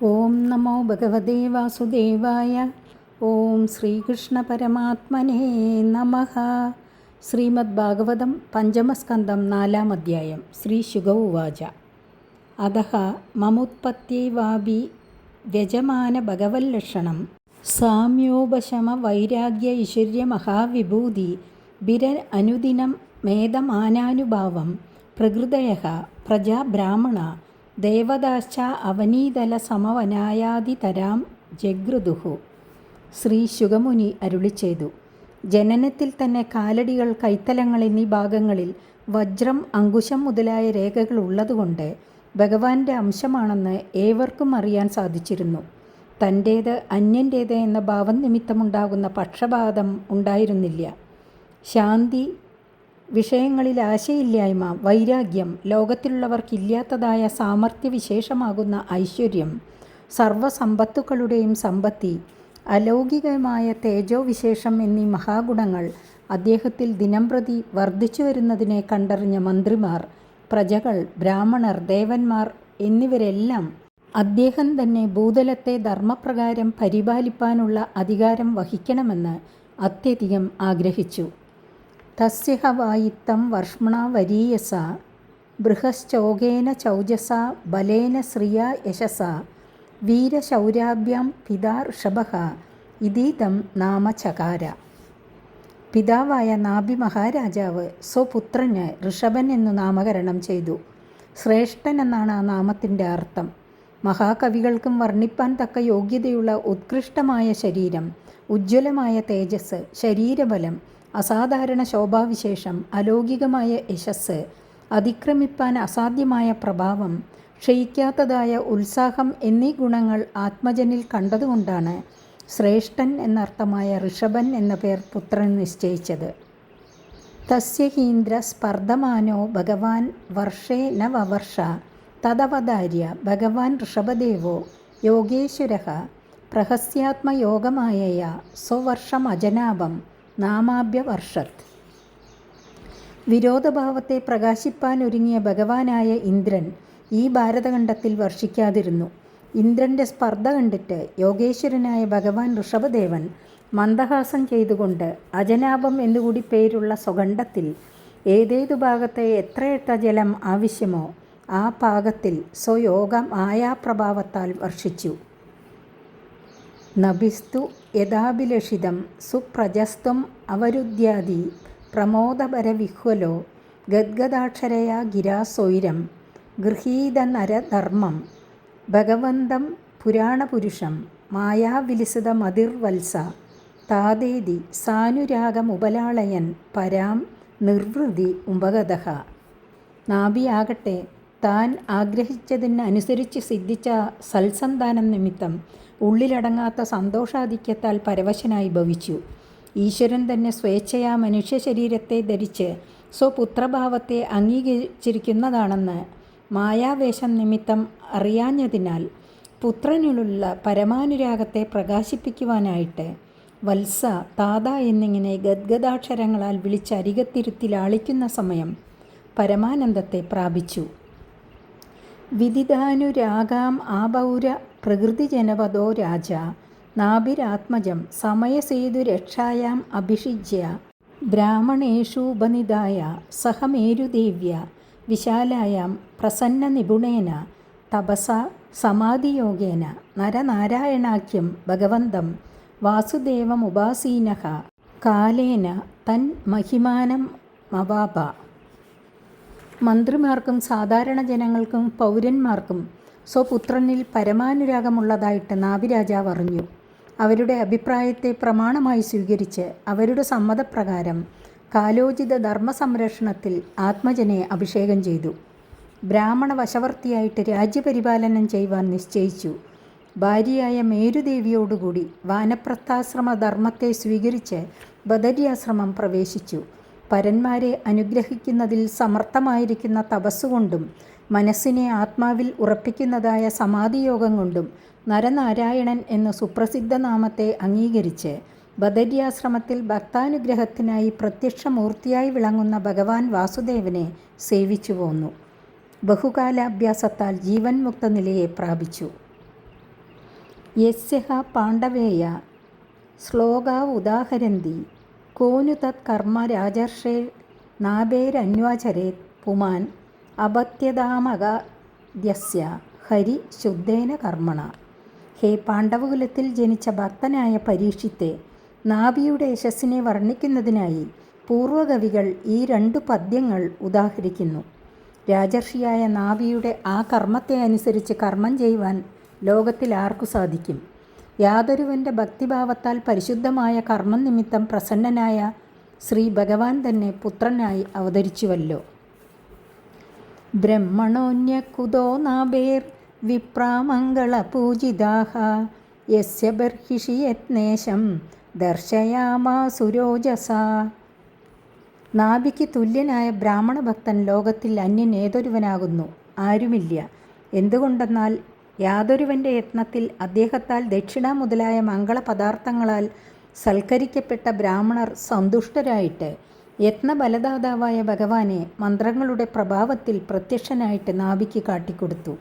ഓം നമോ ഭഗവതേ വാസുദേവായ. ഓം ശ്രീകൃഷ്ണ പരമാത്മനേ നമഃ. ശ്രീമദ് ഭാഗവതം പഞ്ചമസ്കന്ധം 4-ാം അധ്യായം. ശ്രീ ശുക ഉവാച. അധഃ മമുത്പത്യൈവാപി വ്യജമാന ഭഗവല്ലക്ഷണം സാമ്യോപശമ വൈരാഗ്യ ഐശ്വര്യ മഹാവിഭൂതി ബിര അനുദിനം മേധമാനാനുഭാവം പ്രകൃതയഃ പ്രജാ ബ്രാഹ്മണ ദേവതാശ്ച അവനീതല സമവനായാദിതരാം ജഗൃദുഃ. ശ്രീ ശുകമുനി അരുളിച്ചെയ്തു. ജനനത്തിൽ തന്നെ കാലടികൾ, കൈത്തലങ്ങൾ എന്നീ ഭാഗങ്ങളിൽ വജ്രം, അങ്കുശം മുതലായ രേഖകൾ ഉള്ളതുകൊണ്ട് ഭഗവാന്റെ അംശമാണെന്ന് ഏവർക്കും അറിയാൻ സാധിച്ചിരുന്നു. തൻ്റേത് അന്യൻ്റേത് എന്ന ഭാവം നിമിത്തമുണ്ടാകുന്ന പക്ഷപാതം ഉണ്ടായിരുന്നില്ല. ശാന്തി, വിഷയങ്ങളിൽ ആശയില്ലായ്മ, വൈരാഗ്യം, ലോകത്തിലുള്ളവർക്കില്ലാത്തതായ സാമർഥ്യവിശേഷമാകുന്ന ഐശ്വര്യം, സർവസമ്പത്തുക്കളുടെയും സമ്പത്തി, അലൗകികമായ തേജോവിശേഷം എന്നീ മഹാഗുണങ്ങൾ അദ്ദേഹത്തിൽ ദിനംപ്രതി വർദ്ധിച്ചു വരുന്നതിനെ കണ്ടറിഞ്ഞ മന്ത്രിമാർ, പ്രജകൾ, ബ്രാഹ്മണർ, ദേവന്മാർ എന്നിവരെല്ലാം അദ്ദേഹം തന്നെ ഭൂതലത്തെ ധർമ്മപ്രകാരം പരിപാലിപ്പാനുള്ള അധികാരം വഹിക്കണമെന്ന് അത്യധികം ആഗ്രഹിച്ചു. തസ്യഹ വായിത്തം വർഷ്മണ വരീയസ ബൃഹശ്ചോകേന ചൗജസ ബലേന ശ്രിയാ യശസ വീരശൗരാഭ്യാം പിതാ ഋഷഭഃ ഇതീദം നാമ ചകാര. പിതാവായ നാഭി മഹാരാജാവ് സ്വപുത്രന് ഋഷഭൻ എന്നു നാമകരണം ചെയ്തു. ശ്രേഷ്ഠൻ എന്നാണ് ആ നാമത്തിൻ്റെ അർത്ഥം. മഹാകവികൾക്കും വർണ്ണിപ്പാൻ തക്ക യോഗ്യതയുള്ള ഉത്കൃഷ്ടമായ ശരീരം, ഉജ്ജ്വലമായ തേജസ്, ശരീരബലം, അസാധാരണ ശോഭാവിശേഷം, അലൗകികമായ യശസ്, അതിക്രമിപ്പാൻ അസാധ്യമായ പ്രഭാവം, ക്ഷയിക്കാത്തതായ ഉത്സാഹം എന്നീ ഗുണങ്ങൾ ആത്മജനിൽ കണ്ടതുകൊണ്ടാണ് ശ്രേഷ്ഠൻ എന്നർത്ഥമായ ഋഷഭൻ എന്ന പേർ പുത്രൻ നിശ്ചയിച്ചത്. തസ്യ ഹീന്ദ്ര സ്പർദ്ധമാനോ ഭഗവാൻ വർഷേ ന വവർഷ തദവതാര്യ ഭഗവാൻ ഋഷഭദേവോ യോഗേശ്വരഃ പ്രഹസ്യാത്മയോഗമായയാ സ്വവർഷമജനാഭം നാമാഭ്യവർഷത്. വിരോധഭാവത്തെ പ്രകാശിപ്പാനൊരുങ്ങിയ ഭഗവാനായ ഇന്ദ്രൻ ഈ ഭാരതഖണ്ഡത്തിൽ വർഷിക്കാതിരുന്നു. ഇന്ദ്രൻ്റെ സ്പർദ്ധ കണ്ടിട്ട് യോഗേശ്വരനായ ഭഗവാൻ ഋഷഭദേവൻ മന്ദഹാസം ചെയ്തുകൊണ്ട് അജനാഭം എന്നുകൂടി പേരുള്ള സ്വഖണ്ഡത്തിൽ ഏതേതു ഭാഗത്തെ എത്രയെത്ര ജലം ആവശ്യമോ ആ പാകത്തിൽ സ്വയോഗ മായാപ്രഭാവത്താൽ വർഷിച്ചു. നഭിസ്തു യഥാഭിലഷിതം സുപ്രജസ്ത്വം അവരുദ്ധ്യാദി പ്രമോദപരവിഹ്വലോ ഗദ്ഗദാക്ഷരയാ ഗിരാ സ്വൈരം ഗൃഹീതനരധർമ്മം ഭഗവന്തം പുരാണപുരുഷം മായാവിലസിതമതിർവത്സ താദേതി സാനുരാഗമുപലാളയൻ പരാം നിർവൃതി ഉപഗതഃ. നാഭിയാകട്ടെ താൻ ആഗ്രഹിച്ചതിനനുസരിച്ച് സിദ്ധിച്ച സൽസന്താനം നിമിത്തം ഉള്ളിലടങ്ങാത്ത സന്തോഷാധിക്യത്താൽ പരവശനായി ഭവിച്ചു. ഈശ്വരൻ തന്നെ സ്വേച്ഛയാ മനുഷ്യ ശരീരത്തെ ധരിച്ച് സ്വപുത്രഭാവത്തെ അംഗീകരിച്ചിരിക്കുന്നതാണെന്ന് മായാവേശം നിമിത്തം അറിയാഞ്ഞതിനാൽ പുത്രനിലുള്ള പരമാനുരാഗത്തെ പ്രകാശിപ്പിക്കുവാനായിട്ട് വത്സ, താത എന്നിങ്ങനെ ഗദ്ഗദാക്ഷരങ്ങളാൽ വിളിച്ച് അരികത്തിരുത്തി ലാളിക്കുന്ന സമയം പരമാനന്ദത്തെ പ്രാപിച്ചു. വിദിതാനുരാഗാം ആപൗര പ്രകൃതിജനപദോ രാജ നാഭിരാത്മജം സമയസേതുരക്ഷായാം അഭിഷിജ്യ ബ്രാഹ്മണേഷൂപനിധായ സഹമേരുദേവ്യ വിശാലായാം പ്രസന്നനിപുണേന തപസ സമാധിയോഗേന നരനാരായണാഖ്യം ഭഗവന്തം വാസുദേവമുപാസീനഃ കാലേന തൻ മഹിമാനമവാപ. മന്ത്രിമാർക്കും സാധാരണ ജനങ്ങൾക്കും പൗരന്മാർക്കും സ്വപുത്രനിൽ പരമാനുരാഗമുള്ളതായിട്ട് നാഭിരാജാവ് അറിഞ്ഞു. അവരുടെ അഭിപ്രായത്തെ പ്രമാണമായി സ്വീകരിച്ച് അവരുടെ സമ്മതപ്രകാരം കാലോചിത ധർമ്മസംരക്ഷണത്തിൽ ആത്മജനെ അഭിഷേകം ചെയ്തു. ബ്രാഹ്മണ വശവർത്തിയായിട്ട് രാജ്യപരിപാലനം ചെയ്യുവാൻ നിശ്ചയിച്ചു. ഭാര്യയായ മേരുദേവിയോടുകൂടി വാനപ്രസ്ഥാശ്രമ ധർമ്മത്തെ സ്വീകരിച്ച് ബദര്യാശ്രമം പ്രവേശിച്ചു. പരന്മാരെ അനുഗ്രഹിക്കുന്നതിൽ സമർത്ഥമായിരിക്കുന്ന തപസ്സുകൊണ്ടും മനസ്സിനെ ആത്മാവിൽ ഉറപ്പിക്കുന്നതായ സമാധിയോഗം കൊണ്ടും നരനാരായണൻ എന്ന സുപ്രസിദ്ധ നാമത്തെ അംഗീകരിച്ച് ബദര്യാശ്രമത്തിൽ ഭക്താനുഗ്രഹത്തിനായി പ്രത്യക്ഷമൂർത്തിയായി വിളങ്ങുന്ന ഭഗവാൻ വാസുദേവനെ സേവിച്ചു പോന്നു. ബഹുകാലാഭ്യാസത്താൽ ജീവൻ മുക്ത നിലയെ പ്രാപിച്ചു. യസ്യഃ പാണ്ഡവേയ ശ്ലോകാ ഉദാഹരന്തി കോനു തത് കർമ്മ രാജർഷേ നാഭേരന്വാചരേത് പുമാൻ അപത്യതാമഗദ്യസ്യ ഹരി ശുദ്ധേന കർമ്മണ. ഹേ പാണ്ഡവകുലത്തിൽ ജനിച്ച ഭക്തനായ പരീക്ഷിത്തെ, നാഭിയുടെ യശസ്സിനെ വർണ്ണിക്കുന്നതിനായി പൂർവകവികൾ ഈ 2 പദ്യങ്ങൾ ഉദാഹരിക്കുന്നു. രാജർഷിയായ നാഭിയുടെ ആ കർമ്മത്തെ അനുസരിച്ച് കർമ്മം ചെയ്യുവാൻ ലോകത്തിൽ ആർക്കു സാധിക്കും? യാതൊരുവൻ്റെ ഭക്തിഭാവത്താൽ പരിശുദ്ധമായ കർമ്മം നിമിത്തം പ്രസന്നനായ ശ്രീ ഭഗവാൻ തന്നെ പുത്രനായി അവതരിച്ചുവല്ലോ. ബ്രഹ്മണോന്യകുതോ നാഭേർ വിപ്രാമംഗളപൂജിതാഃ യസ്യ ബർഹിഷി യത്നേശം ദർശയാമാസുരോജസാ. നാഭിക്ക് തുല്യനായ ബ്രാഹ്മണ ഭക്തൻ ലോകത്തിൽ അന്യൻ ഏതൊരുവനാകുന്നു? ആരുമില്ല. എന്തുകൊണ്ടെന്നാൽ യാതൊരുവൻ്റെ യത്നത്തിൽ അദ്ദേഹത്താൽ ദക്ഷിണ മുതലായ മംഗളപദാർത്ഥങ്ങളാൽ സൽക്കരിക്കപ്പെട്ട ബ്രാഹ്മണർ സന്തുഷ്ടരായിട്ട് യത്നബലദാതാവായ ഭഗവാനെ മന്ത്രങ്ങളുടെ പ്രഭാവത്തിൽ പ്രത്യക്ഷനായിട്ട് നാഭിക്ക് കാട്ടിക്കൊടുത്തു.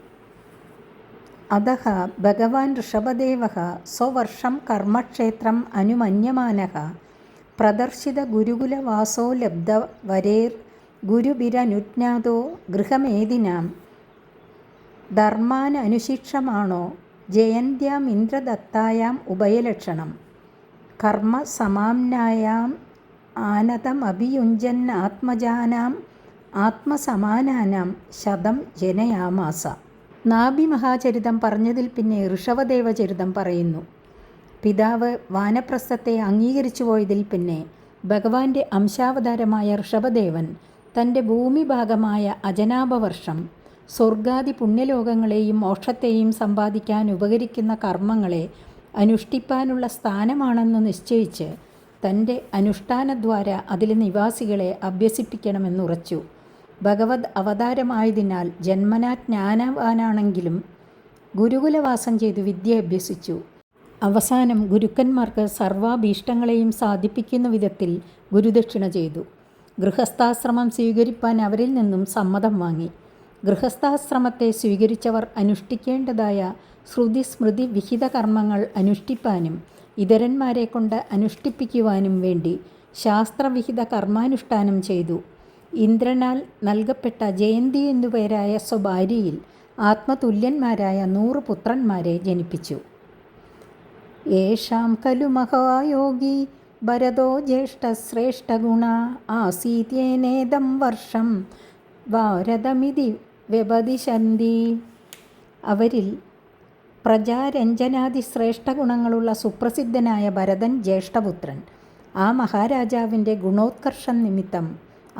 അതഃ ഭഗവാൻ ഋഷഭദേവഃ സ്വവർഷം കർമ്മക്ഷേത്രം അനുമന്യമാനഃ പ്രദർശിത ഗുരുകുലവാസോ ലബ്ധവരേർ ഗുരുഭിരനുജ്ഞാതോ ഗൃഹമേദിനാം ധർമാനനുശിക്ഷമാണോ ജയന്ത്യാമിന്ദ്രദത്തായാം ഉഭയലക്ഷണം കർമ്മ സമാംനായാം ആനതമഭിയുഞ്ജന്നാത്മജാനാം ആത്മസമാനാനാം ശതം ജനയാമാസ. നാഭി മഹാചരിതം പറഞ്ഞതിൽ പിന്നെ ഋഷഭദേവചരിതം പറയുന്നു. പിതാവ് വാനപ്രസ്ഥത്തെ അംഗീകരിച്ചു പോയതിൽ പിന്നെ ഭഗവാന്റെ അംശാവതാരമായ ഋഷഭദേവൻ തൻ്റെ ഭൂമിഭാഗമായ അജനാഭവർഷം സ്വർഗാദി പുണ്യലോകങ്ങളെയും മോക്ഷത്തെയും സമ്പാദിക്കാൻ ഉപകരിക്കുന്ന കർമ്മങ്ങളെ അനുഷ്ഠിപ്പാനുള്ള സ്ഥാനമാണെന്ന് നിശ്ചയിച്ച് തൻ്റെ അനുഷ്ഠാനദ്വാര അതിലെ നിവാസികളെ അഭ്യസിപ്പിക്കണമെന്നുറച്ചു. ഭഗവത് അവതാരമായതിനാൽ ജന്മനാ ജ്ഞാനവാനാണെങ്കിലും ഗുരുകുലവാസം ചെയ്തു വിദ്യ അഭ്യസിച്ചു. അവസാനം ഗുരുക്കന്മാർക്ക് സർവാഭീഷ്ടങ്ങളെയും സാധിപ്പിക്കുന്ന വിധത്തിൽ ഗുരുദക്ഷിണ ചെയ്തു. ഗൃഹസ്ഥാശ്രമം സ്വീകരിപ്പാൻ അവരിൽ നിന്നും സമ്മതം വാങ്ങി. ഗൃഹസ്ഥാശ്രമത്തെ സ്വീകരിച്ചവർ അനുഷ്ഠിക്കേണ്ടതായ ശ്രുതിസ്മൃതി വിഹിത കർമ്മങ്ങൾ അനുഷ്ഠിപ്പാനും ഇതരന്മാരെ കൊണ്ട് അനുഷ്ഠിപ്പിക്കുവാനും വേണ്ടി ശാസ്ത്രവിഹിത കർമാനുഷ്ഠാനം ചെയ്തു. ഇന്ദ്രനാൽ നൽകപ്പെട്ട ജയന്തി എന്നുപേരായ സ്വഭാര്യയിൽ ആത്മതുല്യന്മാരായ 100 പുത്രന്മാരെ ജനിപ്പിച്ചു. യേഷാം ഖലു മഹായോഗി ഭരതോ ജ്യേഷ്ഠശ്രേഷ്ഠഗുണ ആസീത്യേനേദം വർഷം ഭാരതമിതി വ്യപദിശന്തി. അവരിൽ പ്രജാരഞ്ജനാദി ശ്രേഷ്ഠ ഗുണങ്ങളുള്ള സുപ്രസിദ്ധനായ ഭരതൻ ജ്യേഷ്ഠപുത്രൻ. ആ മഹാരാജാവിൻ്റെ ഗുണോത്കർഷം നിമിത്തം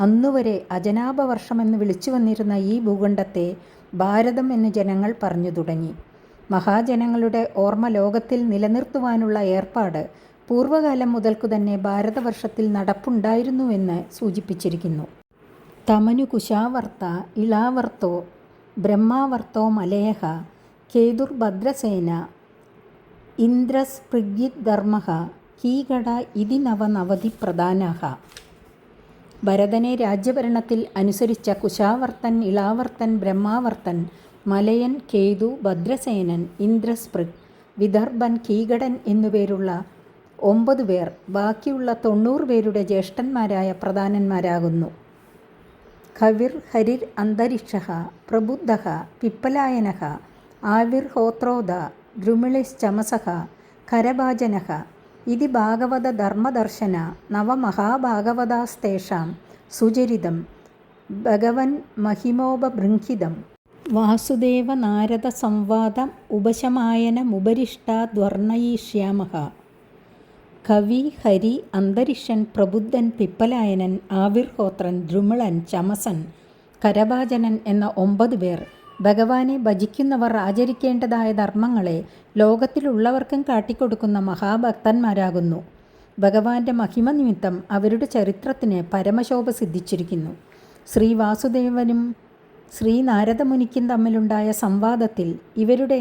അന്നുവരെ അജനാഭവർഷമെന്ന് വിളിച്ചു വന്നിരുന്ന ഈ ഭൂഖണ്ഡത്തെ ഭാരതം എന്ന് ജനങ്ങൾ പറഞ്ഞു തുടങ്ങി. മഹാജനങ്ങളുടെ ഓർമ്മ ലോകത്തിൽ നിലനിർത്തുവാനുള്ള ഏർപ്പാട് പൂർവ്വകാലം മുതൽക്കു തന്നെ ഭാരതവർഷത്തിൽ നടപ്പുണ്ടായിരുന്നുവെന്ന് സൂചിപ്പിച്ചിരിക്കുന്നു. തമനു കുശാവർത്ത ഇളാവർത്തോ ബ്രഹ്മാവർത്തോ മലയഃ കേതുർഭദ്രസേന ഇന്ദ്രസ്പൃഗ്യിദ്ധർമ്മഃ കീകട ഇതി നവനവതി പ്രധാനഃ. ഭരതനെ രാജ്യഭരണത്തിൽ അനുസരിച്ച കുശാവർത്തൻ, ഇളാവർത്തൻ, ബ്രഹ്മാവർത്തൻ, മലയൻ, കേതു, ഭദ്രസേനൻ, ഇന്ദ്രസ്പൃഗ്, വിദർഭൻ, കീകടൻ എന്നുപേരുള്ള 9 പേർ ബാക്കിയുള്ള 90 പേരുടെ ജ്യേഷ്ഠന്മാരായ പ്രധാനന്മാരാകുന്നു. കവിർ ഹരിർ അന്തരിക്ഷഃ പ്രബുദ്ധഃ പിപ്പലായനഃ ആവിർഹോത്രോദ ദ്രുമിളിശ്ചമസഃ കരഭാജനഃ ഇതി ഭാഗവത ധർമ്മദർശന നവമഹാഭാഗവതാസ്തേഷാം സുചരിതം ഭഗവൻ മഹിമോപബൃംഹിതം വാസുദേവ നാരദ സംവാദം ഉപശമായനമുപരിഷ്ടാദ്വർണ്ണയിഷ്യാമഃ. കവി, ഹരി, അന്തരിക്ഷൻ, പ്രബുദ്ധൻ, പിപ്പലായനൻ, ആവിർഹോത്രൻ, ദ്രുമിളൻ, ചമസൻ, കരഭാജനൻ എന്ന 9 പേർ ഭഗവാനെ ഭജിക്കുന്നവർ ആചരിക്കേണ്ടതായ ധർമ്മങ്ങളെ ലോകത്തിലുള്ളവർക്കും കാട്ടിക്കൊടുക്കുന്ന മഹാഭക്തന്മാരാകുന്നു. ഭഗവാന്റെ മഹിമ നിമിത്തം അവരുടെ ചരിത്രത്തിന് പരമശോഭ സിദ്ധിച്ചിരിക്കുന്നു. ശ്രീ വാസുദേവനും ശ്രീ നാരദമുനിക്കും തമ്മിലുണ്ടായ സംവാദത്തിൽ ഇവരുടെ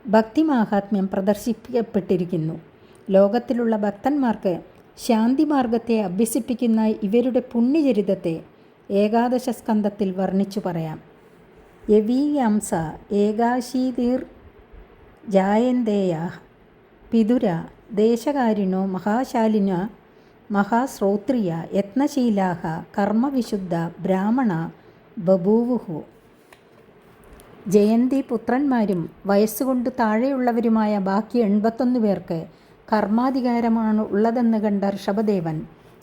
ഭക്തിമാഹാത്മ്യം പ്രദർശിപ്പിക്കപ്പെട്ടിരിക്കുന്നു. ലോകത്തിലുള്ള ഭക്തന്മാർക്ക് ശാന്തിമാർഗത്തെ അഭ്യസിപ്പിക്കുന്ന ഇവരുടെ പുണ്യചരിതത്തെ ഏകാദശ സ്കന്ധത്തിൽ വർണ്ണിച്ചു പറയാം. യവീയാംസ ഏകാശീതിർ ജായന്തേയ പിതുര ദേശകാരിണോ മഹാശാലിന മഹാശ്രോത്രിയ യത്നശീലാഹ കർമ്മവിശുദ്ധ ബ്രാഹ്മണ ബഭൂവുഹു. ജയന്തി പുത്രന്മാരും വയസ്സുകൊണ്ട് താഴെയുള്ളവരുമായ ബാക്കി 81 പേർക്ക് കർമാധികാരമാണ് ഉള്ളതെന്ന് കണ്ട ഋഷഭദേവൻ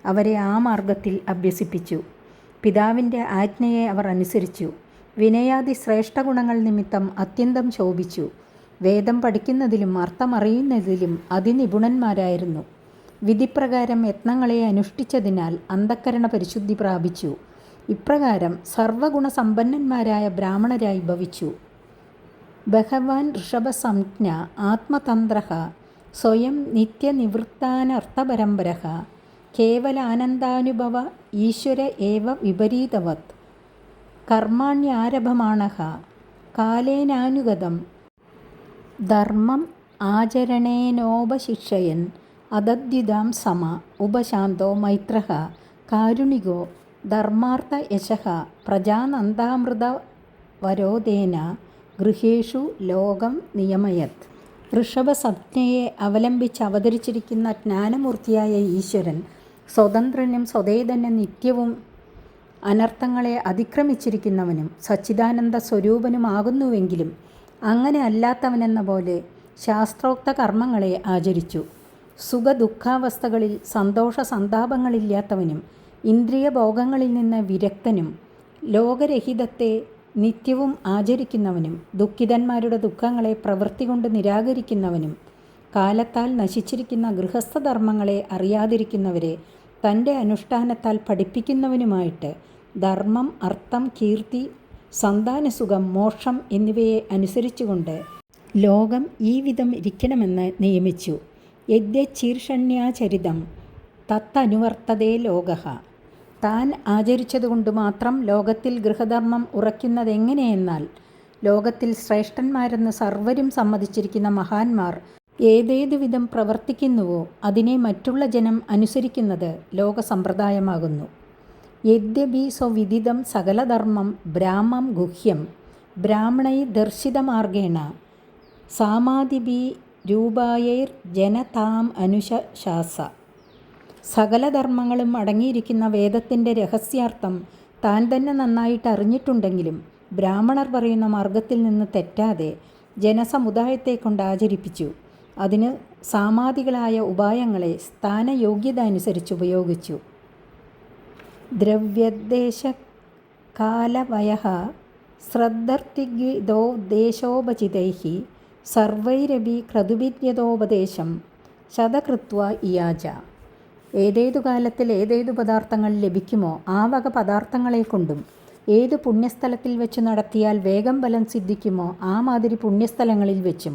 അവരെ ആ മാർഗത്തിൽ അഭ്യസിപ്പിച്ചു. പിതാവിൻ്റെ ആജ്ഞയെ അവർ അനുസരിച്ചു. വിനയാദി ശ്രേഷ്ഠ ഗുണങ്ങൾ നിമിത്തം അത്യന്തം ശോഭിച്ചു. വേദം പഠിക്കുന്നതിലും അർത്ഥമറിയുന്നതിലും അതിനിപുണന്മാരായിരുന്നു. വിധിപ്രകാരം യത്നങ്ങളെ അനുഷ്ഠിച്ചതിനാൽ അന്ധക്കരണ പരിശുദ്ധി പ്രാപിച്ചു. ഇപ്രകാരം സർവഗുണസമ്പന്നന്മാരായ ബ്രാഹ്മണരായി ഭവിച്ചു. ഭഗവാൻ ഋഷഭസംജ്ഞ ആത്മതന്ത്ര സ്വയം നിത്യനിവൃത്താനർത്ഥപരമ്പര കേവലാനന്ദാനുഭവ ഈശ്വര ഏവ വിപരീതവത് കർമാണ്യാരഭമാണ കാലേനാനുഗതം ധർമ്മം ആചരണേനോപശിക്ഷയൻ അദദ്യുതാം സമ ഉപശാന്തോ മൈത്രഃ കാരുണികോ ധർമാർത്ഥ യശഃ പ്രജാനന്ദാമൃതവരോധേന ഗൃഹേഷു ലോകം നിയമയത്. ഋഷഭസംജ്ഞയെ അവലംബിച്ച് അവതരിച്ചിരിക്കുന്ന ജ്ഞാനമൂർത്തിയായ ഈശ്വരൻ സ്വതന്ത്രനും സ്വതേതനും നിത്യവും അനർത്ഥങ്ങളെ അതിക്രമിച്ചിരിക്കുന്നവനും സച്ചിദാനന്ദ സ്വരൂപനുമാകുന്നുവെങ്കിലും അങ്ങനെ അല്ലാത്തവനെന്ന പോലെ ശാസ്ത്രോക്ത കർമ്മങ്ങളെ ആചരിച്ചു. സുഖദുഃഖാവസ്ഥകളിൽ സന്തോഷ സന്താപങ്ങളില്ലാത്തവനും ഇന്ദ്രിയഭോഗങ്ങളിൽ നിന്ന് വിരക്തനും ലോകരഹിതത്തെ നിത്യവും ആചരിക്കുന്നവനും ദുഃഖിതന്മാരുടെ ദുഃഖങ്ങളെ പ്രവൃത്തി കൊണ്ട് നിരാകരിക്കുന്നവനും കാലത്താൽ നശിച്ചിരിക്കുന്ന ഗൃഹസ്ഥധർമ്മങ്ങളെ അറിയാതിരിക്കുന്നവരെ തൻ്റെ അനുഷ്ഠാനത്താൽ പഠിപ്പിക്കുന്നവനുമായിട്ട് ധർമ്മം, അർത്ഥം, കീർത്തി, സന്താനസുഖം, മോക്ഷം എന്നിവയെ അനുസരിച്ചുകൊണ്ട് ലോകം ഈ വിധം ഇരിക്കണമെന്ന് നിയമിച്ചു. യദ്യശീർഷണ്യാചരിതം തത്തനുവർത്തതേ ലോകഃ. താൻ ആചരിച്ചതുകൊണ്ട് മാത്രം ലോകത്തിൽ ഗൃഹധർമ്മം ഉറയ്ക്കുന്നതെങ്ങനെയെന്നാൽ ലോകത്തിൽ ശ്രേഷ്ഠന്മാരെന്ന് സർവരും സമ്മതിച്ചിരിക്കുന്ന മഹാന്മാർ ഏതേതു വിധം പ്രവർത്തിക്കുന്നുവോ അതിനെ മറ്റുള്ള ജനം അനുസരിക്കുന്നത് ലോകസമ്പ്രദായമാകുന്നു. യദ്യപി സ്വവിദിതം സകലധർമ്മം ബ്രാഹ്മം ഗുഹ്യം ബ്രാഹ്മണൈ ദർശിതമാർഗേണ സാമാദിഭി രൂപായൈർ ജനതാം അനുശാസ. സകലധർമ്മങ്ങളും അടങ്ങിയിരിക്കുന്ന വേദത്തിൻ്റെ രഹസ്യാർത്ഥം താൻ തന്നെ നന്നായിട്ട് അറിഞ്ഞിട്ടുണ്ടെങ്കിലും ബ്രാഹ്മണർ പറയുന്ന മാർഗത്തിൽ നിന്ന് തെറ്റാതെ ജനസമുദായത്തെ കൊണ്ട് ആചരിപ്പിച്ചു. അതിന് സാമാദികളായ ഉപായങ്ങളെ സ്ഥാനയോഗ്യത അനുസരിച്ച് ഉപയോഗിച്ചു. ദ്രവ്യദേശകാലവയഃ ശ്രദ്ധർത്തിഗ്വിദോ ദേശോപചിതൈഃ സർവൈരപി ക്രതുഭിര്യതോപദേശം ശതകൃത്വ ഇയാച. ഏതേതു കാലത്തിൽ ഏതേതു പദാർത്ഥങ്ങൾ ലഭിക്കുമോ ആ വക പദാർത്ഥങ്ങളെ കൊണ്ടും ഏതു പുണ്യസ്ഥലത്തിൽ വെച്ച് നടത്തിയാൽ വേഗം ഫലം സിദ്ധിക്കുമോ ആ മാതിരി പുണ്യസ്ഥലങ്ങളിൽ വെച്ചും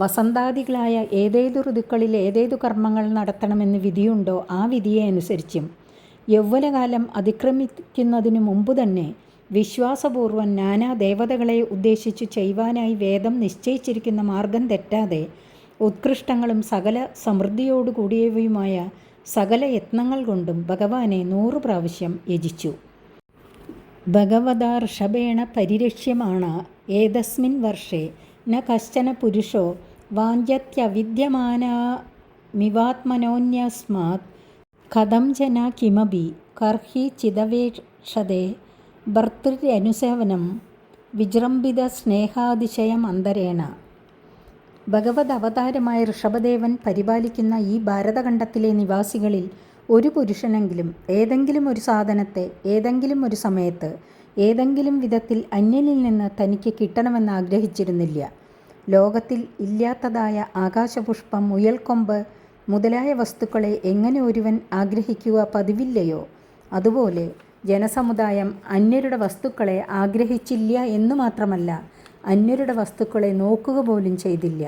വസന്താദികളായ ഏതേതു ഋതുക്കളിൽ ഏതേതു കർമ്മങ്ങൾ നടത്തണമെന്ന് വിധിയുണ്ടോ ആ വിധിയെ അനുസരിച്ചും യൗവനകാലം അതിക്രമിക്കുന്നതിനു മുമ്പ് തന്നെ വിശ്വാസപൂർവ്വം നാനാ ദേവതകളെ ഉദ്ദേശിച്ചു ചെയ്യുവാനായി വേദം നിശ്ചയിച്ചിരിക്കുന്ന മാർഗം തെറ്റാതെ ഉത്കൃഷ്ടങ്ങളും സകല സമൃദ്ധിയോടുകൂടിയവയുമായ സകല യത്നങ്ങൾ കൊണ്ടും ഭഗവാനെ 100 പ്രാവശ്യം യജിച്ചു. ഭഗവതാ ഋഷഭേണ പരിരക്ഷ്യമാണ് ഏതസ്മിൻ വർഷേ ന കശ്ചന പുരുഷോ വാഞ്ഛത്യവിദ്യമാനമിവാത്മനോന്യസ്മാത് കഥം ജന കിമപി കർഹി ചിദവേക്ഷതേ ഭർതൃനുസേവനം വിജൃംഭിത സ്നേഹാതിശയം അന്തരേണ. ഭഗവത് അവതാരമായ ഋഷഭദേവൻ പരിപാലിക്കുന്ന ഈ ഭാരതഖണ്ഡത്തിലെ നിവാസികളിൽ ഒരു പുരുഷനെങ്കിലും ഏതെങ്കിലും ഒരു സാധനത്തെ ഏതെങ്കിലും ഒരു സമയത്ത് ഏതെങ്കിലും വിധത്തിൽ അന്യനിൽ നിന്ന് തനിക്ക് കിട്ടണമെന്ന് ആഗ്രഹിച്ചിരുന്നില്ല. ലോകത്തിൽ ഇല്ലാത്തതായ ആകാശപുഷ്പം, മുയൽക്കൊമ്പ് മുതലായ വസ്തുക്കളെ എങ്ങനെ ഒരുവൻ ആഗ്രഹിക്കുക പതിവില്ലയോ, അതുപോലെ ജനസമുദായം അന്യരുടെ വസ്തുക്കളെ ആഗ്രഹിച്ചില്ല എന്നു മാത്രമല്ല അന്യരുടെ വസ്തുക്കളെ നോക്കുക പോലും ചെയ്തില്ല.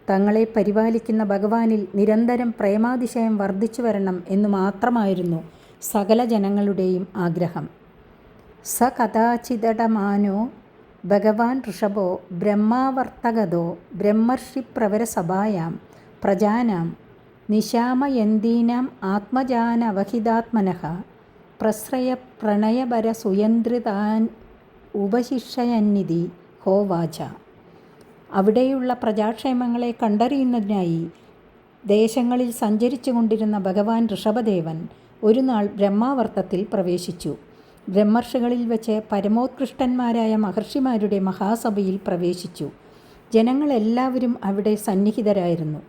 തങ്ങളെ പരിപാലിക്കുന്ന ഭഗവാനിൽ നിരന്തരം പ്രേമാതിശയം വർദ്ധിച്ചു വരണം എന്നു മാത്രമായിരുന്നു സകല ജനങ്ങളുടെയും ആഗ്രഹം. സ കഥാചിദടമാനോ ഭഗവാൻ ഋഷഭോ ബ്രഹ്മാവർത്തഗതോ ബ്രഹ്മർഷിപ്രവരസഭായാം പ്രജാനാം നിശാമയന്തീനാം ആത്മജാനവഹിതാത്മനഃ പ്രശ്രയപ്രണയപരസുയന്ത്രിതാൻ ഉപശിക്ഷയന്നിതി ഹോവാച. അവിടെയുള്ള പ്രജാക്ഷേമങ്ങളെ കണ്ടറിയുന്നതിനായി ദേശങ്ങളിൽ സഞ്ചരിച്ചു കൊണ്ടിരുന്ന ഭഗവാൻ ഋഷഭദേവൻ ഒരു നാൾ ബ്രഹ്മാവർത്തത്തിൽ പ്രവേശിച്ചു. ബ്രഹ്മർഷികളിൽ വെച്ച് പരമോത്കൃഷ്ടന്മാരായ മഹർഷിമാരുടെ മഹാസഭയിൽ പ്രവേശിച്ചു. ജനങ്ങളെല്ലാവരും അവിടെ സന്നിഹിതരായിരുന്നു.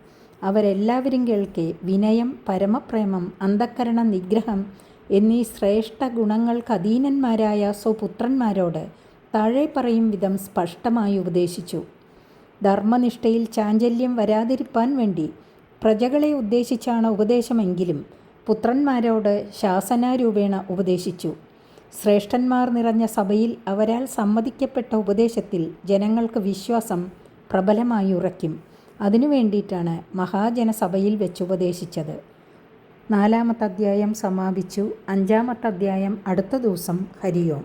അവരെല്ലാവരും കേൾക്കെ വിനയം, പരമപ്രേമം, അന്ധഃകരണ നിഗ്രഹം എന്നീ ശ്രേഷ്ഠ ഗുണങ്ങൾക്കധീനന്മാരായ സ്വപുത്രന്മാരോട് താഴെ പറയും വിധം സ്പഷ്ടമായി ഉപദേശിച്ചു. ധർമ്മനിഷ്ഠയിൽ ചാഞ്ചല്യം വരാതിരിപ്പാൻ വേണ്ടി പ്രജകളെ ഉദ്ദേശിച്ചാണ് ഉപദേശമെങ്കിലും പുത്രന്മാരോട് ശാസനാരൂപേണ ഉപദേശിച്ചു. ശ്രേഷ്ഠന്മാർ നിറഞ്ഞ സഭയിൽ അവരാൽ സമ്മതിക്കപ്പെട്ട ഉപദേശത്തിൽ ജനങ്ങൾക്ക് വിശ്വാസം പ്രബലമായി ഉറയ്ക്കും. അതിനു വേണ്ടിയിട്ടാണ് മഹാജനസഭയിൽ വെച്ച് ഉപദേശിച്ചത്. 4-ാമത്തെ അധ്യായം സമാപിച്ചു. 5-ാമത്തെ അധ്യായം അടുത്ത ദിവസം. ഹരി ഓം.